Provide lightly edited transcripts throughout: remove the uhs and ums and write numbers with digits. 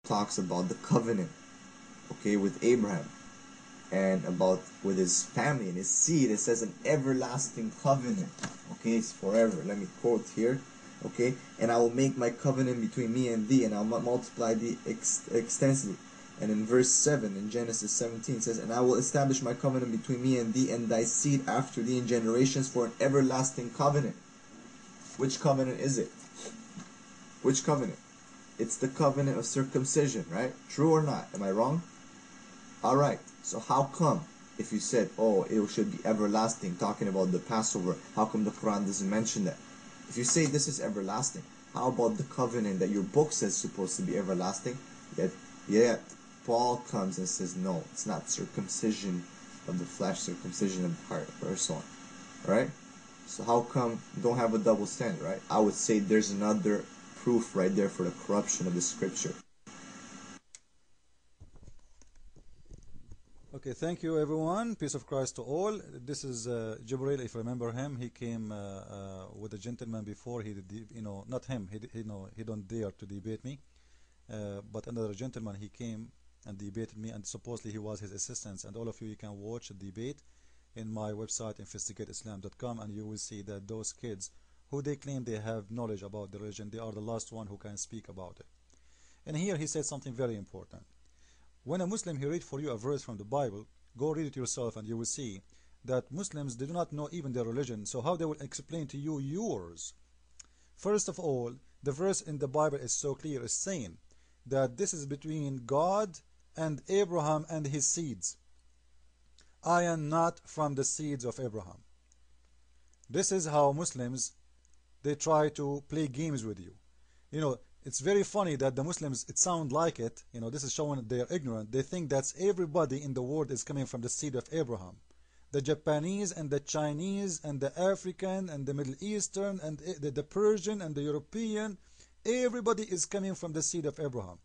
talks about the covenant, okay, with Abraham and about with his family and his seed. It says an everlasting covenant, okay, it's forever. Let me quote here, okay, and I will make my covenant between me and thee, and I'll multiply thee extensively. And in verse 7 in Genesis 17 it says, and I will establish my covenant between me and thee and thy seed after thee in generations for an everlasting covenant. Which covenant is it? Which covenant? It's the covenant of circumcision, right? True or not? Am I wrong? Alright, so how come, if you said, oh, it should be everlasting, talking about the Passover, how come the Quran doesn't mention that? If you say this is everlasting, how about the covenant that your book says is supposed to be everlasting? Yet Paul comes and says, no, it's not circumcision of the flesh, circumcision of the heart, or so on. Alright? So how come you don't have a double standard, right? I would say there's another proof right there for the corruption of the scripture. Okay, thank you everyone. Peace of Christ to all. This is Jibril, if you remember him. He came with a gentleman before. He did, not him. He don't dare to debate me. But another gentleman, he came and debated me, and supposedly he was his assistant. And all of you can watch the debate in my website, investigateislam.com, and you will see that those kids who they claim they have knowledge about the religion, they are the last one who can speak about it. And here he said something very important. When a Muslim, he read for you a verse from the Bible, go read it yourself and you will see that Muslims, they do not know even their religion, so how they will explain to you yours? First of all, the verse in the Bible is so clear, it's saying that this is between God and Abraham and his seeds. I am not from the seeds of Abraham. This is how Muslims, they try to play games with you. It's very funny that the Muslims, it sounds like it, this is showing they're ignorant. They think that everybody in the world is coming from the seed of Abraham. The Japanese and the Chinese and the African and the Middle Eastern and the Persian and the European, everybody is coming from the seed of Abraham.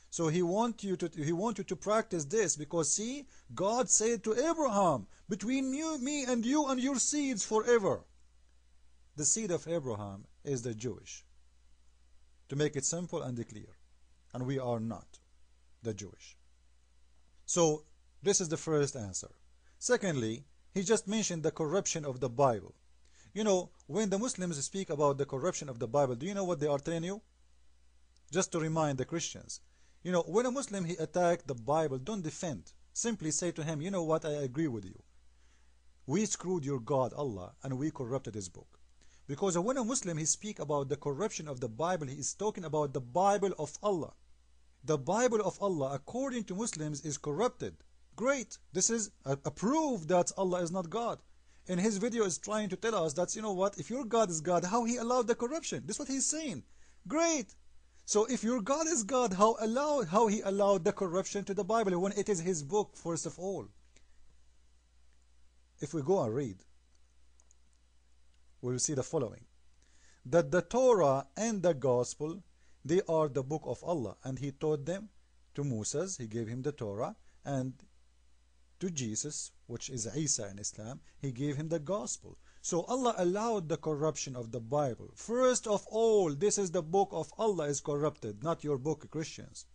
So he wants you to practice this, because see, God said to Abraham, between me and you and your seeds forever. The seed of Abraham is the Jewish. To make it simple and clear. And we are not the Jewish. So this is the first answer. Secondly, he just mentioned the corruption of the Bible. When the Muslims speak about the corruption of the Bible, do you know what they are telling you? Just to remind the Christians. When a Muslim, he attack the Bible, don't defend. Simply say to him, you know what, I agree with you. We screwed your God, Allah, and we corrupted his book. Because when a Muslim, he speak about the corruption of the Bible, he is talking about the Bible of Allah. The Bible of Allah, according to Muslims, is corrupted. Great. This is a proof that Allah is not God. In his video is trying to tell us that, you know what, if your God is God, how he allowed the corruption? This is what he's saying. Great. So if your God is God, how he allowed the corruption to the Bible when it is his book, first of all? If we go and read, we will see the following. That the Torah and the Gospel, they are the book of Allah. And he taught them to Moses, he gave him the Torah, and to Jesus, which is Isa in Islam, he gave him the Gospel. So Allah allowed the corruption of the Bible. First of all, this is the book of Allah is corrupted, not your book, Christians.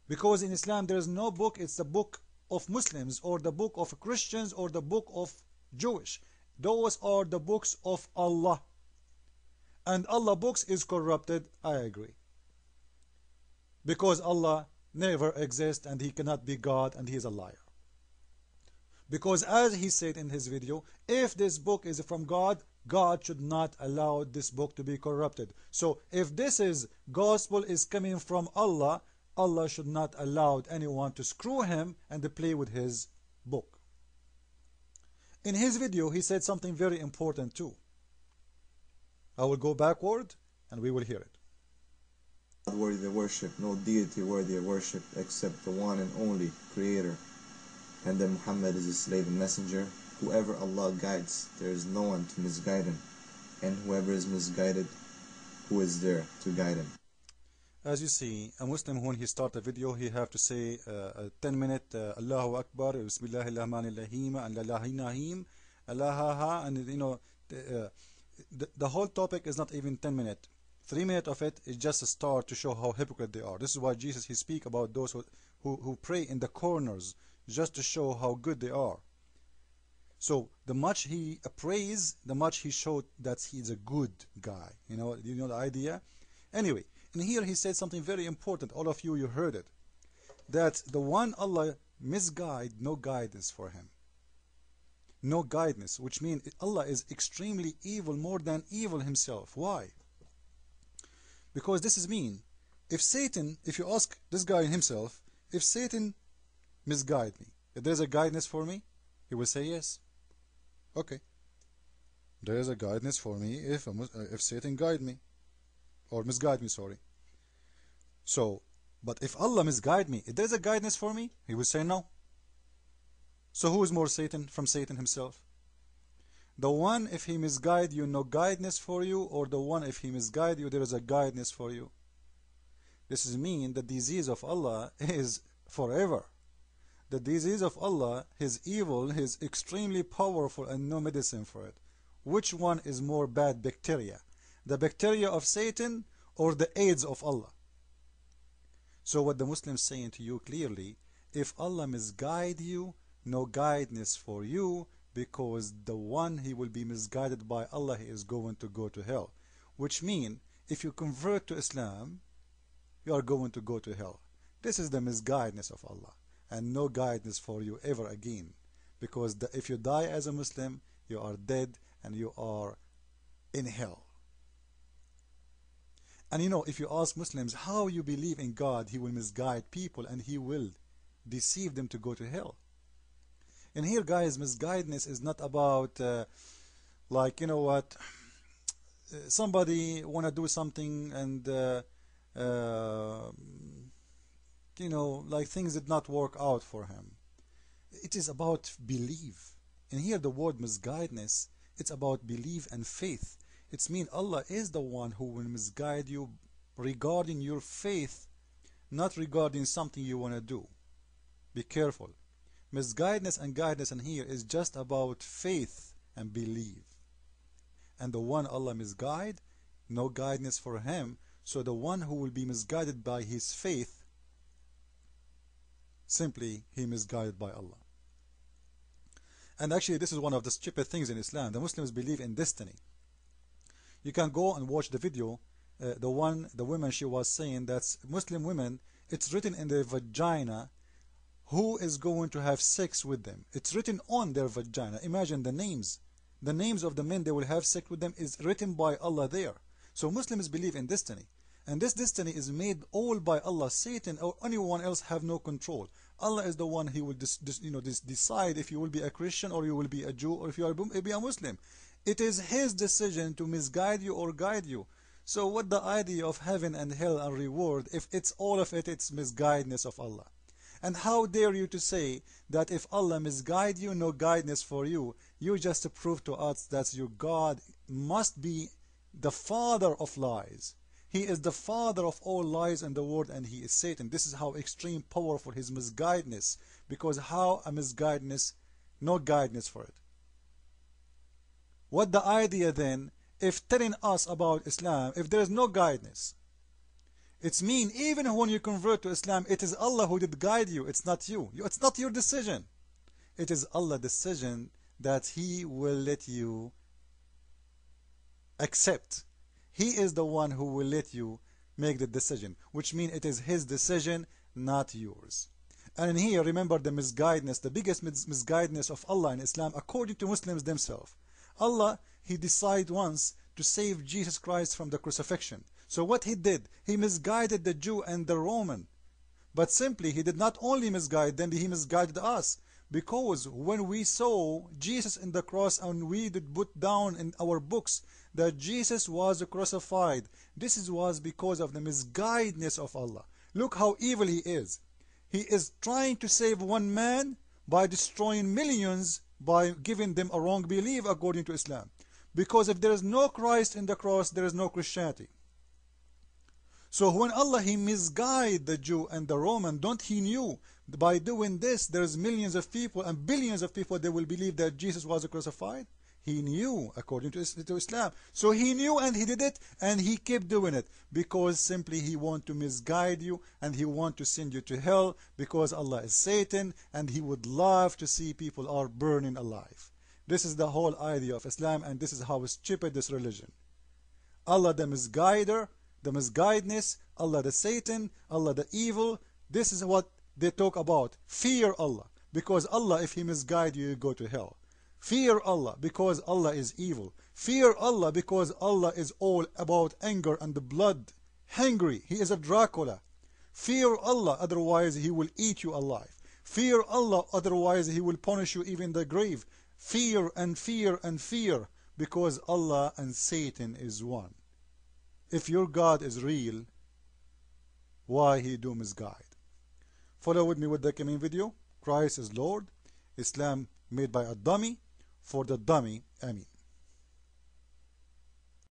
Because in Islam there is no book, it's the book of Muslims, or the book of Christians, or the book of Jewish. Those are the books of Allah. And Allah books is corrupted, I agree. Because Allah never exists and he cannot be God and he is a liar. Because as he said in his video, if this book is from God, God should not allow this book to be corrupted. So if this is gospel is coming from Allah, Allah should not allow anyone to screw him and to play with his book. In his video, he said something very important too. I will go backward and we will hear it. God worthy of worship, no deity worthy of worship except the one and only Creator. And that Muhammad is his slave and messenger. Whoever Allah guides, there is no one to misguide him. And whoever is misguided, who is there to guide him? As you see, a Muslim, when he start a video, he have to say a 10-minute Allahu Akbar, Bismillahir Rahmanir Rahim, and Allahim, Allah, and the whole topic is not even 10 minutes. 3 minutes of it is just a start to show how hypocrite they are. This is why Jesus, he speak about those who pray in the corners, just to show how good they are. So the much he prays, the much he showed that he's a good guy. You know the idea? Anyway, and here he said something very important. All of you, you heard it. That the one Allah misguide, no guidance for him. No guidance, which means Allah is extremely evil, more than evil himself. Why? Because this is mean. If Satan, if you ask this guy himself, if Satan misguide me, if there's a guidance for me, he will say yes. Okay. There is a guidance for me if Satan guide me, or misguide me, sorry. So, but if Allah misguide me, if there's a guidance for me, he will say no. So who is more Satan from Satan himself? The one, if he misguide you, no guidance for you, or the one, if he misguide you, there is a guidance for you. This is mean the disease of Allah is forever. The disease of Allah, his evil, is extremely powerful and no medicine for it. Which one is more bad bacteria? The bacteria of Satan or the AIDS of Allah? So what the Muslims saying to you clearly, if Allah misguide you, no guidance for you, because the one he will be misguided by Allah, he is going to go to hell. Which mean, if you convert to Islam, you are going to go to hell. This is the misguidance of Allah, and no guidance for you ever again. Because if you die as a Muslim, you are dead and you are in hell. And if you ask Muslims how you believe in God, he will misguide people and he will deceive them to go to hell. And here, guys, misguidance is not about like, somebody want to do something and like things did not work out for him. It is about belief. And here the word misguidance, it's about belief and faith. It's mean Allah is the one who will misguide you regarding your faith, not regarding something you want to do. Be careful. Misguidance and guidance in here is just about faith and belief. And the one Allah misguide, no guidance for him. So the one who will be misguided by his faith, simply he misguided by Allah. And actually this is one of the stupid things in Islam. The Muslims believe in destiny. You can go and watch the video. The woman, she was saying that Muslim women, it's written in their vagina who is going to have sex with them. It's written on their vagina. Imagine the names. The names of the men they will have sex with them is written by Allah there. So Muslims believe in destiny. And this destiny is made all by Allah. Satan or anyone else have no control. Allah is the one he will decide if you will be a Christian or you will be a Jew or if you will be a Muslim. It is his decision to misguide you or guide you. So what the idea of heaven and hell and reward if it's all of it, it's misguidance of Allah? And how dare you to say that if Allah misguide you, no guidance for you? You just prove to us that your God must be the father of lies. He is the father of all lies in the world, and he is Satan. This is how extreme powerful his misguidance, because how a misguidance, no guidance for it. What the idea then, if telling us about Islam, if there is no guidance, it's mean even when you convert to Islam, it is Allah who did guide you, it's not you. It's not your decision. It is Allah's decision that he will let you accept. He is the one who will let you make the decision, which means it is his decision, not yours. And in here, remember the misguidance, the biggest misguidance of Allah in Islam, according to Muslims themselves. Allah, he decided once to save Jesus Christ from the crucifixion. So what he did, he misguided the Jew and the Roman. But simply, he did not only misguide them, he misguided us. Because when we saw Jesus in the cross and we did put down in our books that Jesus was crucified, this was because of the misguidance of Allah. Look how evil he is. He is trying to save one man by destroying millions by giving them a wrong belief according to Islam. Because if there is no Christ in the cross, there is no Christianity. So when Allah he misguide the Jew and the Roman, don't he knew by doing this there's millions of people and billions of people that will believe that Jesus was crucified? He knew according to Islam. So he knew and he did it and he kept doing it because simply he want to misguide you and he want to send you to hell because Allah is Satan and he would love to see people are burning alive. This is the whole idea of Islam, and this is how stupid this religion. Allah the misguider, the misguidedness, Allah the Satan, Allah the evil. This is what they talk about. Fear Allah, because Allah, if He misguide you, you go to hell. Fear Allah, because Allah is evil. Fear Allah, because Allah is all about anger and blood. Hungry, He is a Dracula. Fear Allah, otherwise He will eat you alive. Fear Allah, otherwise He will punish you even in the grave. Fear and fear and fear, because Allah and Satan is one. If your God is real, why He do misguide? Follow with me with the coming video. Christ is Lord. Islam made by a dummy for the dummy. Ameen.